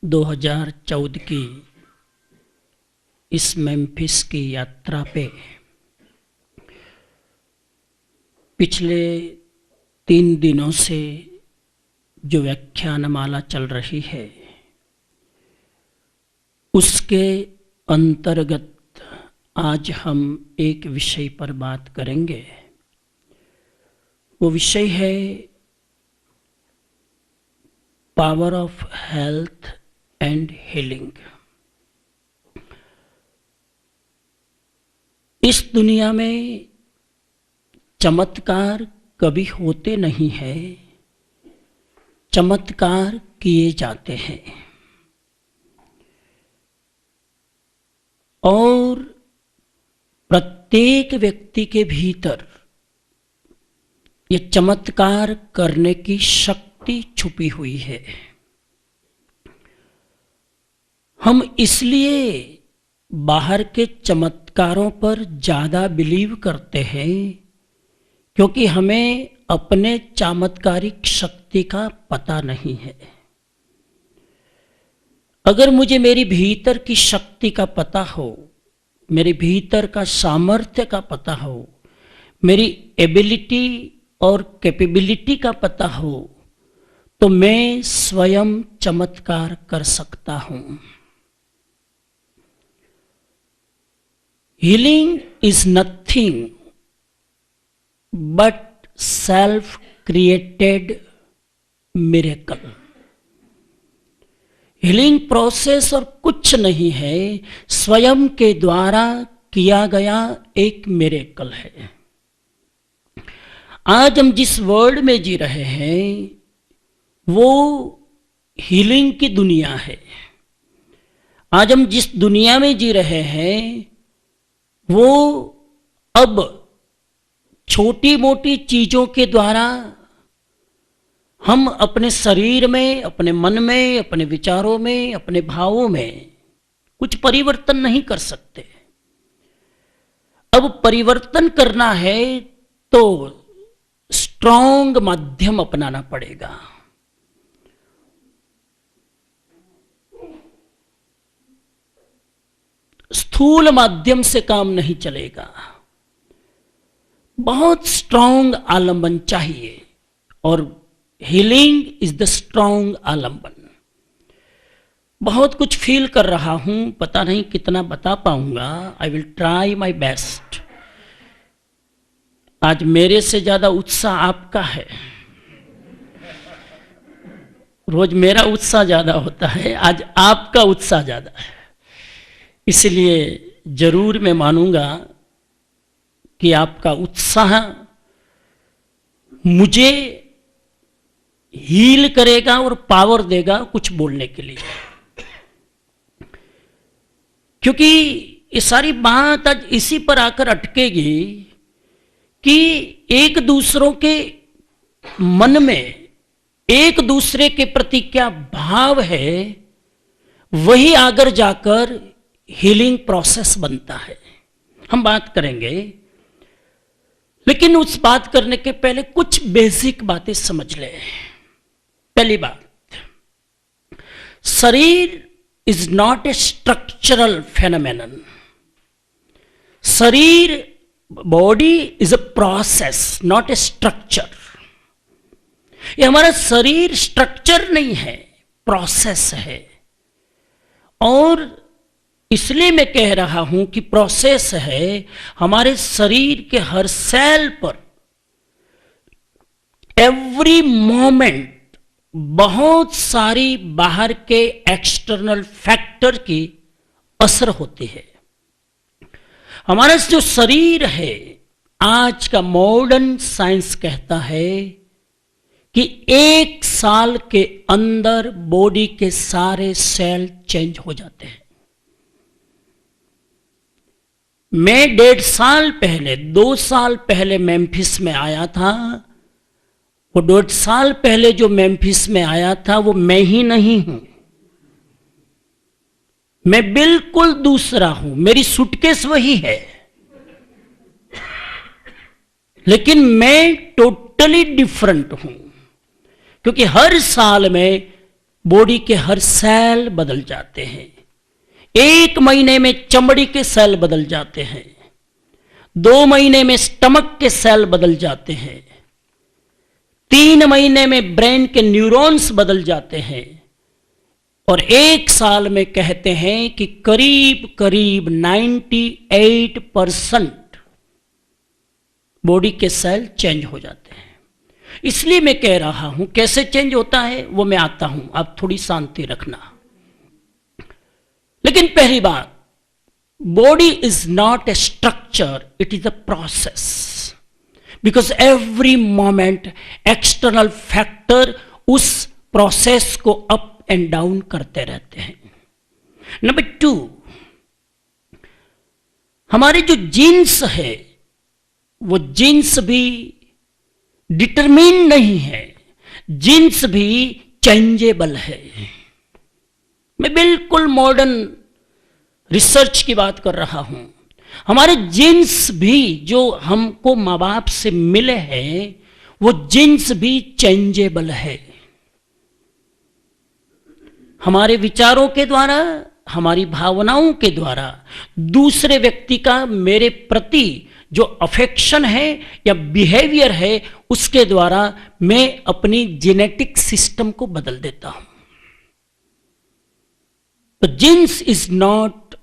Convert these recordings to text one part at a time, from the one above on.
2014 की इस मेम्फिस की यात्रा पे पिछले 3 दिनों से जो व्याख्यानमाला चल रही है उसके अंतर्गत आज हम एक विषय पर बात करेंगे। वो विषय है power of health and healing. इस दुनिया में चमत्कार कभी होते नहीं हैं, चमत्कार किए जाते हैं। और प्रत्येक व्यक्ति के भीतर ये चमत्कार करने की शक्ति छुपी हुई है। हम इसलिए बाहर के चमत्कारों पर ज़्यादा बिलीव करते हैं क्योंकि हमें अपने चमत्कारिक शक्ति का पता नहीं है। अगर मुझे मेरी भीतर की शक्ति का पता हो, मेरे भीतर का सामर्थ्य का पता हो, मेरी एबिलिटी और कैपेबिलिटी का पता हो, तो मैं स्वयं चमत्कार कर सकता हूं। Healing is nothing but self created miracle. Healing process और कुछ नहीं है, स्वयं के द्वारा किया गया एक मिरेकल है। आज हम जिस वर्ल्ड में जी रहे हैं वो हीलिंग की दुनिया है। आज हम जिस दुनिया में जी रहे हैं वो अब छोटी मोटी चीजों के द्वारा हम अपने शरीर में, अपने मन में, अपने विचारों में, अपने भावों में कुछ परिवर्तन नहीं कर सकते। अब परिवर्तन करना है तो स्ट्रॉन्ग माध्यम अपनाना पड़ेगा। स्थूल माध्यम से काम नहीं चलेगा, बहुत स्ट्रॉन्ग आलंबन चाहिए और हीलिंग इज द स्ट्रॉन्ग आलंबन। बहुत कुछ फील कर रहा हूं, पता नहीं कितना बता पाऊंगा। I will try my best. आज मेरे से ज्यादा उत्साह आपका है। रोज मेरा उत्साह ज्यादा होता है, आज आपका उत्साह ज्यादा है। इसलिए जरूर मैं मानूंगा कि आपका उत्साह मुझे हील करेगा और पावर देगा कुछ बोलने के लिए। क्योंकि ये सारी बात आज इसी पर आकर अटकेगी कि एक दूसरों के मन में एक दूसरे के प्रति क्या भाव है, वही आगे जाकर हीलिंग प्रोसेस बनता है। हम बात करेंगे, लेकिन उस बात करने के पहले कुछ बेसिक बातें समझ लें। पहली बात, शरीर is not a structural phenomenon. शरीर, body is a process, not a structure. ये हमारा शरीर स्ट्रक्चर नहीं है, प्रोसेस है। और इसलिए मैं कह रहा हूं कि प्रोसेस है। हमारे शरीर के हर सेल पर एवरी मोमेंट बहुत सारी बाहर के एक्सटर्नल फैक्टर की असर होती है। हमारा जो शरीर है, आज का मॉडर्न साइंस कहता है कि 1 साल के अंदर बॉडी के सारे सेल चेंज हो जाते हैं। मैं 1.5 साल पहले, 2 साल पहले मेम्फिस में आया था। वो 1.5 साल पहले जो मेम्फिस में आया था वो मैं ही नहीं हूं, मैं बिल्कुल दूसरा हूं। मेरी सूटकेस वही है, लेकिन मैं टोटली डिफरेंट हूं। क्योंकि हर साल में बॉडी के हर सेल बदल जाते हैं। 1 महीने में चमड़ी के सेल बदल जाते हैं, 2 महीने में स्टमक के सेल बदल जाते हैं, 3 महीने में ब्रेन के न्यूरॉन्स बदल जाते हैं, और 1 साल में कहते हैं कि करीब करीब 98% बॉडी के सेल चेंज हो जाते हैं। इसलिए मैं कह रहा हूं कैसे चेंज होता है वो मैं आता हूं, आप थोड़ी शांति रखना। लेकिन पहली बात, body is not a structure, it is a process, because every moment external factor उस प्रोसेस को अप एंड डाउन करते रहते हैं। नंबर 2, हमारे जो जीन्स है वो जीन्स भी डिटरमिन नहीं है, जीन्स भी चेंजेबल है। मैं बिल्कुल मॉडर्न रिसर्च की बात कर रहा हूं। हमारे जीन्स भी जो हमको माँ बाप से मिले हैं वो जीन्स भी चेंजेबल है। हमारे विचारों के द्वारा, हमारी भावनाओं के द्वारा दूसरे व्यक्ति का मेरे प्रति जो अफेक्शन है या बिहेवियर है उसके द्वारा मैं अपनी जेनेटिक सिस्टम को बदल देता हूं। तो genes is not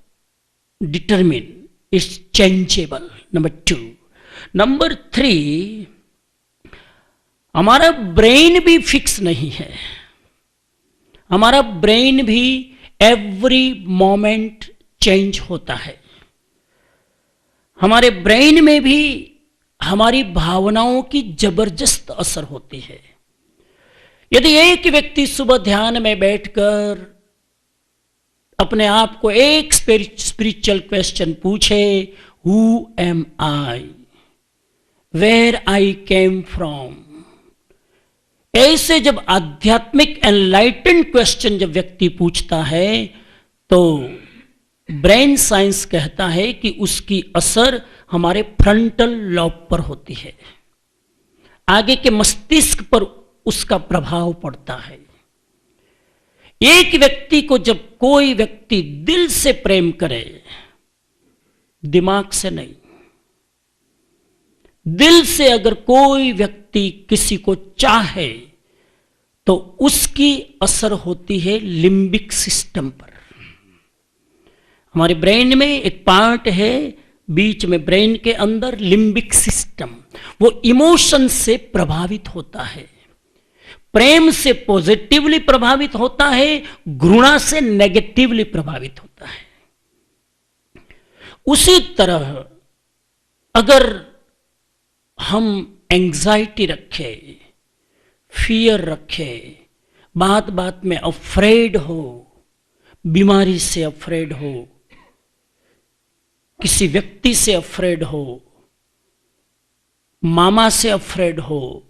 determine, it's changeable. Number 2। Number 3, हमारा ब्रेन भी फिक्स नहीं है। हमारा ब्रेन भी एवरी मोमेंट चेंज होता है। हमारे ब्रेन में भी हमारी भावनाओं की जबरदस्त असर होती है। यदि एक व्यक्ति सुबह ध्यान में बैठकर अपने आप को एक स्पिरिचुअल क्वेश्चन पूछे, who am I, where I came from, ऐसे जब आध्यात्मिक एनलाइटेंड क्वेश्चन जब व्यक्ति पूछता है तो ब्रेन साइंस कहता है कि उसकी असर हमारे फ्रंटल लॉब पर होती है, आगे के मस्तिष्क पर उसका प्रभाव पड़ता है। एक व्यक्ति को जब कोई व्यक्ति दिल से प्रेम करे, दिमाग से नहीं, दिल से अगर कोई व्यक्ति किसी को चाहे तो उसकी असर होती है लिम्बिक सिस्टम पर। हमारे ब्रेन में एक पार्ट है बीच में, ब्रेन के अंदर लिम्बिक सिस्टम, वो इमोशन से प्रभावित होता है। प्रेम से पॉजिटिवली प्रभावित होता है, घृणा से नेगेटिवली प्रभावित होता है। उसी तरह अगर हम एंजाइटी रखे, फियर रखे, बात बात में अफ्रेड हो, बीमारी से अफ्रेड हो, किसी व्यक्ति से अफ्रेड हो, मामा से अफ्रेड हो,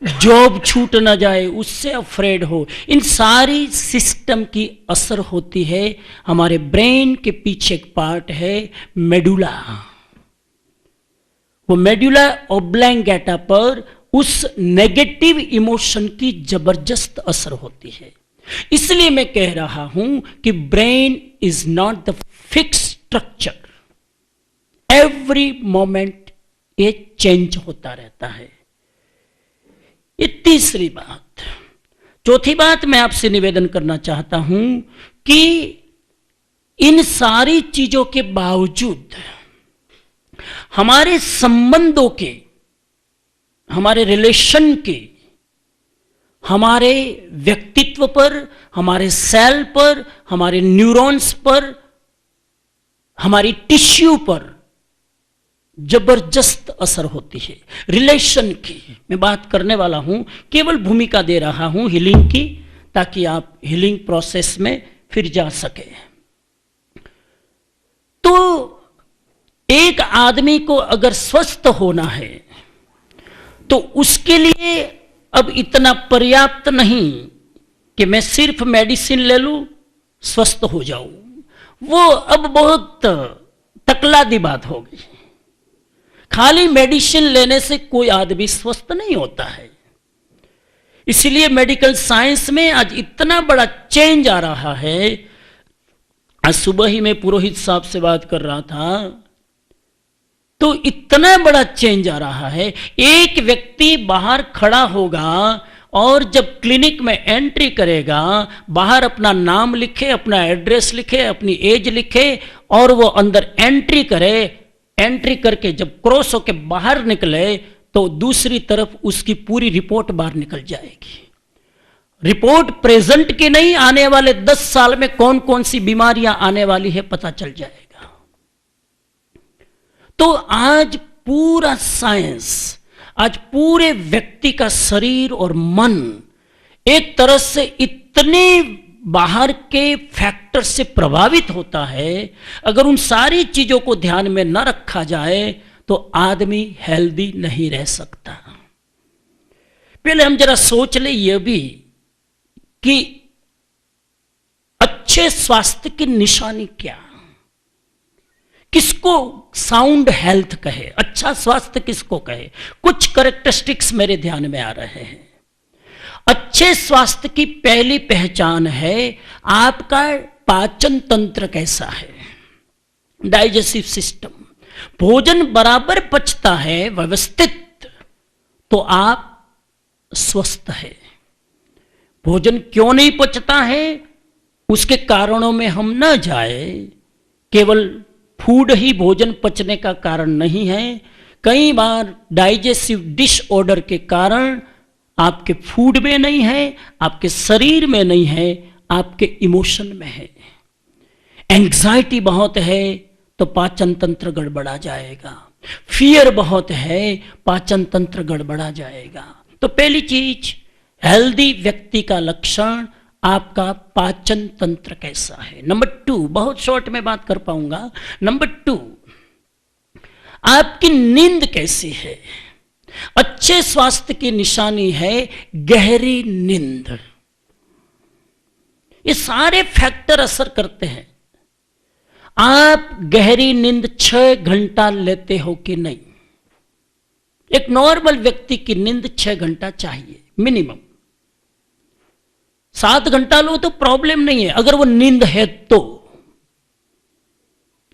जॉब छूट ना जाए उससे अफ्रेड हो, इन सारी सिस्टम की असर होती है। हमारे ब्रेन के पीछे एक पार्ट है मेडुला, वो मेडुला ओब्लैंगेटा पर उस नेगेटिव इमोशन की जबरदस्त असर होती है। इसलिए मैं कह रहा हूं कि brain is not the fix structure, every moment ये चेंज होता रहता है। ये तीसरी बात। चौथी बात मैं आपसे निवेदन करना चाहता हूं कि इन सारी चीजों के बावजूद हमारे संबंधों के, हमारे रिलेशन के, हमारे व्यक्तित्व पर, हमारे सेल पर, हमारे न्यूरॉन्स पर, हमारी टिश्यू पर जबरदस्त असर होती है। रिलेशन की मैं बात करने वाला हूं, केवल भूमिका दे रहा हूं हीलिंग की, ताकि आप हीलिंग प्रोसेस में फिर जा सके। तो एक आदमी को अगर स्वस्थ होना है तो उसके लिए अब इतना पर्याप्त नहीं कि मैं सिर्फ मेडिसिन ले लूं स्वस्थ हो जाऊं, वो अब बहुत तकलादी बात होगी। खाली मेडिसिन लेने से कोई आदमी स्वस्थ नहीं होता है। इसलिए मेडिकल साइंस में आज इतना बड़ा चेंज आ रहा है। आज सुबह ही मैं पुरोहित साहब से बात कर रहा था, तो इतना बड़ा चेंज आ रहा है। एक व्यक्ति बाहर खड़ा होगा और जब क्लिनिक में एंट्री करेगा, बाहर अपना नाम लिखे, अपना एड्रेस लिखे, अपनी एज लिखे और वो अंदर एंट्री करे। एंट्री करके जब क्रॉस होके बाहर निकले तो दूसरी तरफ उसकी पूरी रिपोर्ट बाहर निकल जाएगी। रिपोर्ट प्रेजेंट की नहीं, आने वाले 10 साल में कौन कौन सी बीमारियां आने वाली है पता चल जाएगा। तो आज पूरा साइंस, आज पूरे व्यक्ति का शरीर और मन एक तरह से इतने बाहर के फैक्टर से प्रभावित होता है। अगर उन सारी चीजों को ध्यान में न रखा जाए तो आदमी हेल्दी नहीं रह सकता। पहले हम जरा सोच ले ये भी कि अच्छे स्वास्थ्य की निशानी क्या, किसको साउंड हेल्थ कहे, अच्छा स्वास्थ्य किसको कहे। कुछ कैरेक्टरिस्टिक्स मेरे ध्यान में आ रहे हैं। अच्छे स्वास्थ्य की पहली पहचान है आपका पाचन तंत्र कैसा है, डाइजेस्टिव सिस्टम। भोजन बराबर पचता है, व्यवस्थित, तो आप स्वस्थ है। भोजन क्यों नहीं पचता है उसके कारणों में हम न जाए। केवल फूड ही भोजन पचने का कारण नहीं है। कई बार डाइजेस्टिव डिसऑर्डर के कारण आपके फूड में नहीं है, आपके शरीर में नहीं है, आपके इमोशन में है। एंग्जाइटी बहुत है तो पाचन तंत्र गड़बड़ा जाएगा। फियर बहुत है, पाचन तंत्र गड़बड़ा जाएगा। तो पहली चीज, हेल्दी व्यक्ति का लक्षण आपका पाचन तंत्र कैसा है। नंबर 2, बहुत शॉर्ट में बात कर पाऊंगा। नंबर 2, आपकी नींद कैसी है। अच्छे स्वास्थ्य की निशानी है गहरी नींद। ये सारे फैक्टर असर करते हैं। आप गहरी नींद 6 घंटा लेते हो कि नहीं। एक नॉर्मल व्यक्ति की नींद 6 घंटा चाहिए मिनिमम। 7 घंटा लो तो प्रॉब्लम नहीं है, अगर वो नींद है तो।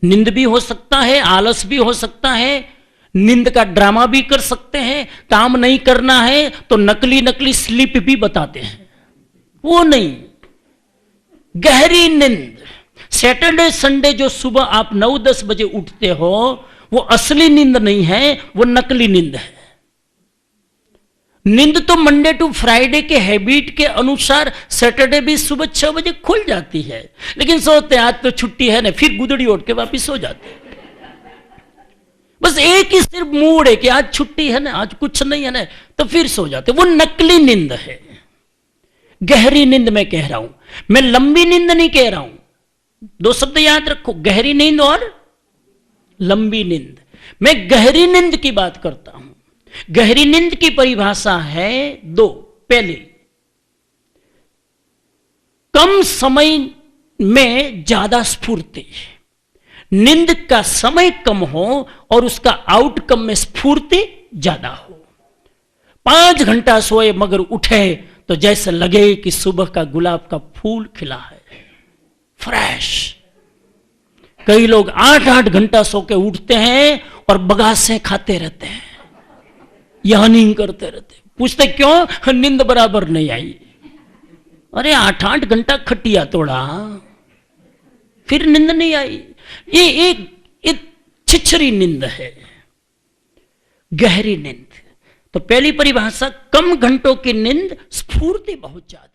नींद भी हो सकता है, आलस भी हो सकता है, नींद का ड्रामा भी कर सकते हैं। काम नहीं करना है तो नकली नकली स्लीप भी बताते हैं, वो नहीं। गहरी नींद, सैटरडे संडे जो सुबह आप 9-10 बजे उठते हो वो असली नींद नहीं है, वो नकली नींद है। नींद तो मंडे टू फ्राइडे के हैबिट के अनुसार सैटरडे भी सुबह 6 बजे खुल जाती है, लेकिन सोचते हैं आज तो छुट्टी है ना, फिर गुदड़ी उठ के वापिस सो जाते हैं। बस एक ही सिर्फ मूड है कि आज छुट्टी है ना, आज कुछ नहीं है ना, तो फिर सो जाते। वो नकली नींद है। गहरी नींद मैं कह रहा हूं, मैं लंबी नींद नहीं कह रहा हूं। 2 शब्द याद रखो, गहरी नींद और लंबी नींद। मैं गहरी नींद की बात करता हूं। गहरी नींद की परिभाषा है 2। पहले, कम समय में ज्यादा स्फूर्ति। नींद का समय कम हो और उसका आउटकम में स्फूर्ति ज्यादा हो। 5 घंटा सोए मगर उठे तो जैसे लगे कि सुबह का गुलाब का फूल खिला है, फ्रेश। कई लोग 8-8 घंटा सो के उठते हैं और बगासे खाते रहते हैं, यानी करते रहते। पूछते क्यों? नींद बराबर नहीं आई। अरे 8-8 घंटा खटिया तोड़ा, फिर नींद नहीं आई। ये एक छिछरी नींद है, गहरी नींद। तो पहली परिभाषा, कम घंटों की नींद, स्फूर्ति बहुत ज्यादा।